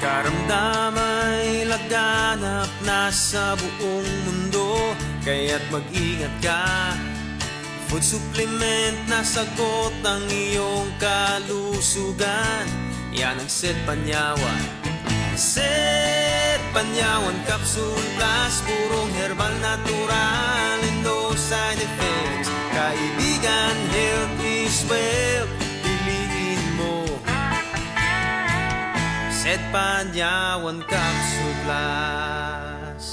Karamdamay laganap na sa buong mundo, kaya't mag-ingat ka. Food supplement na sagot ang iyong kalusugan. Yan ang Set Panyawan. Set Panyawan Capsule Plus, purong herbal natural and no side effects. Kaibigan, health is wealth, piliin mo Set Panyawan Capsule Plus.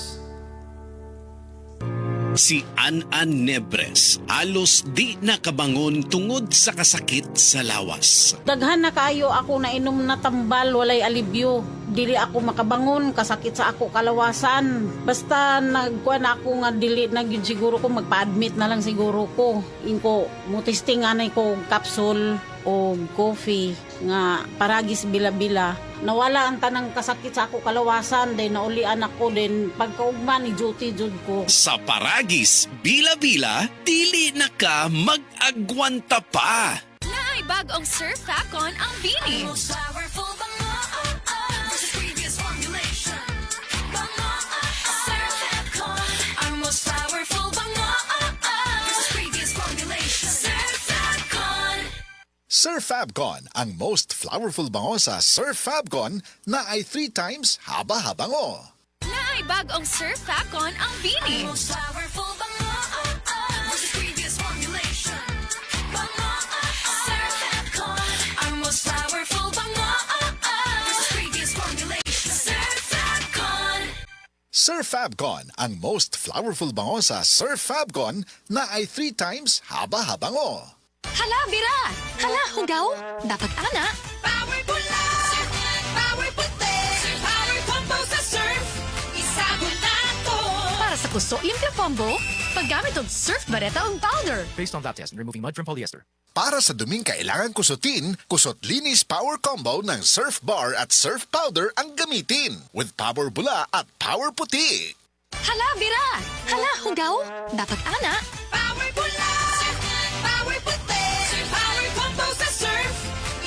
Si An-An Nebres alos di nakabangon tungod sa kasakit sa lawas. Daghan na kayo ako na inom na tambal, walay alibyo. Dili ako makabangon, kasakit sa ako kalawasan. Basta nagkuha na ako nga dili na gyud siguro ko, magpa-admit na lang siguro ko. Inko mutisting anay ko capsule o coffee nga paragis bila-bila. Nawala ang tanang kasakit sa ako kalawasan, then naulian ako, then pagkaugma ni duty jud ko. Sa paragis, bila-bila, dili na ka mag-agwanta pa. Naay bagong Surf Facon ang Bini. Most powerful bango versus previous formulation. Bango Surf Facon. Our most powerful bango versus previous formulation. Surf Facon. Surf Fabcon, ang most flowerful bango sa Surf Fabcon na ay 3 times haba-habango. Naay bagong Surf Facon ang Bini. Our most powerful bango versus previous formulation. Bango Surf Facon. Our most powerful bango versus previous formulation. Surf Facon. Surf Fabcon, ang most flowerful bango sa Surf Fabcon na ay 3 times haba-habango. Hala, Bira! Hala, hugaw! Dapat ana! Power pula! Power puti! Power combo sa surf! Isabon na to! Para sa kuso, limpyo combo, paggamit ng surf bareta o powder. Based on lab test and removing mud from polyester. Para sa duming kailangan kusutin, Kusot Linis Power Combo ng Surf Bar at Surf Powder ang gamitin with Power Bula at Power Puti. Hala, Bira! Hala, hugaw! Dapat ana! Power pula! Power puti! Power combo sa surf!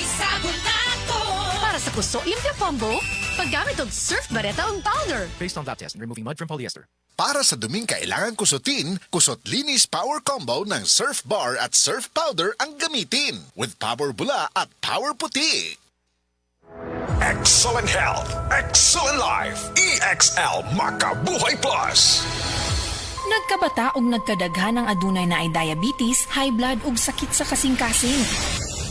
Isabon na to! Para sa kuso, limpyo combo, paggamit ng surf bareta o powder. Based on lab test and removing mud from polyester. Para sa duming kailangan kusutin, Kusot Linis Power Combo ng Surf Bar at Surf Powder ang gamitin with Power Bula at Power Puti. Excellent health, excellent life. EXL Makabuhay Plus. Nagkabata ug nagkadaghan ang adunay na ay diabetes, high blood ug sakit sa kasing-kasing.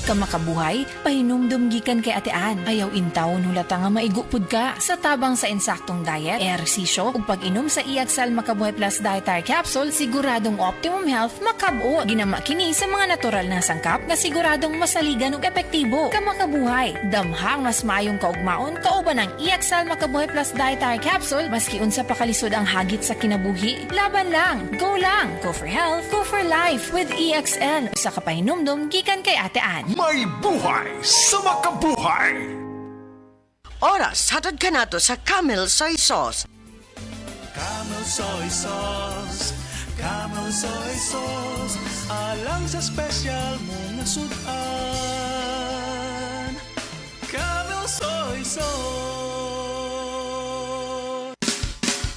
Kamakabuhay, pahinumdum gikan kay atean. Ayaw intawon hulata nga maigupod ka. Sa tabang sa insaktong diet, ehersisyo ug pag-inom sa EXL Makabuhay Plus Dietary Capsule, siguradong optimum health makab-o. Ginama kini sa mga natural na sangkap nga siguradong masaligan ug epektibo. Kamakabuhay, damhang mas maayong kaugmaon kauban ang EXL Makabuhay Plus Dietary Capsule maski unsa pa kalisod ang hagit sa kinabuhi. Laban lang, go for health, go for life with EXL. Sa kapahinumdum gikan kay atean. May buhay sa makabuhay. Oras, hatod ka na to sa Camel Soy Sauce. Camel Soy Sauce, Camel Soy Sauce, alang sa special mong nasudan. Camel Soy Sauce.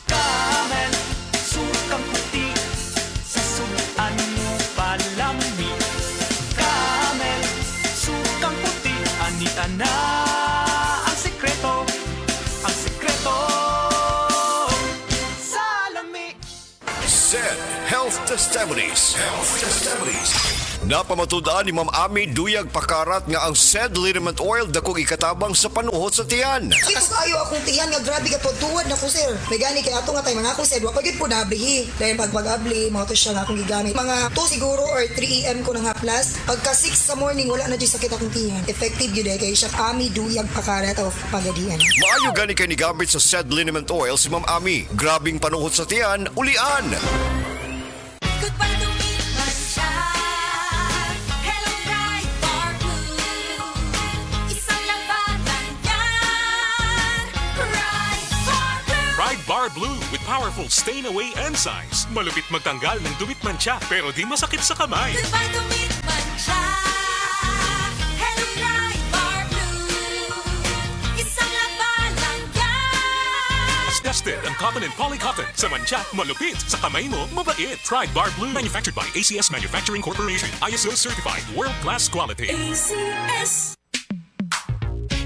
Camel, sukang puti, sa sudan mo palami. Camel, sukang puti, anita na ang sekreto, sa lami. Said Health Testimonies. Health Testimonies. Napamatudaan ni Ma'am Ami duyag pakarat nga ang said liniment oil dakong ikatabang sa panuhot sa tiyan. Ito kayo akong tiyan nga grabe ka tuwad na ko sir. May gani kay ato nga tayo mga akong sir. Wapagid po nablihi. Dahil pag-abli, mga to siya nga akong gigamit. Mga 2 siguro or 3 AM ko na nga plus. Pagka 6 sa morning, wala na dyan sakit akong tiyan. Effective yun eh. Kaya siya Ami duyag pakarat of pagadian. Maayo gani kay ni gamit sa said liniment oil si Ma'am Ami. Grabing panuhot sa tiyan, ulian. Goodbye to me, Mancha. Hello, bright bar blue. Isang labanan yan. Bright bar blue. Pride Bar Blue with powerful stain-away enzymes. Malupit magtanggal ng dumit mancha pero di masakit sa kamay. Goodbye to me, Mancha. Hello, bright bar blue. Isang labanan Tested ang cotton and polycotton. Sa mancha, malupit. Sa kamay mo, mabait. Pride Bar Blue. Manufactured by ACS Manufacturing Corporation. ISO certified. World-class quality. ACS.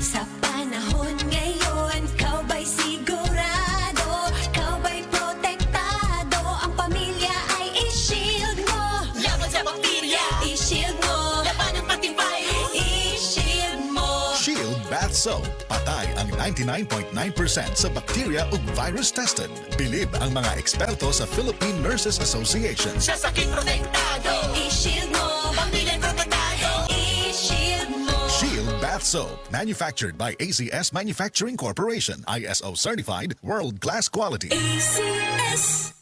Sa panahon ngayon, kau ba'y sigurado? Kau ba'y protektado? Ang pamilya ay i-shield mo. Laban sa bakterya, i-shield mo. Laban ng patibay, i-shield mo. Shield Bath Soap. Patay ang 99.9% sa bacteria ug virus tested. Bilib ang mga eksperto sa Philippine Nurses Association. Sa sakit protektado. I-shield mo. Pamilya protektado. I-shield mo. Shield Bath Soap. Manufactured by ACS Manufacturing Corporation. ISO certified. World-class quality. ACS.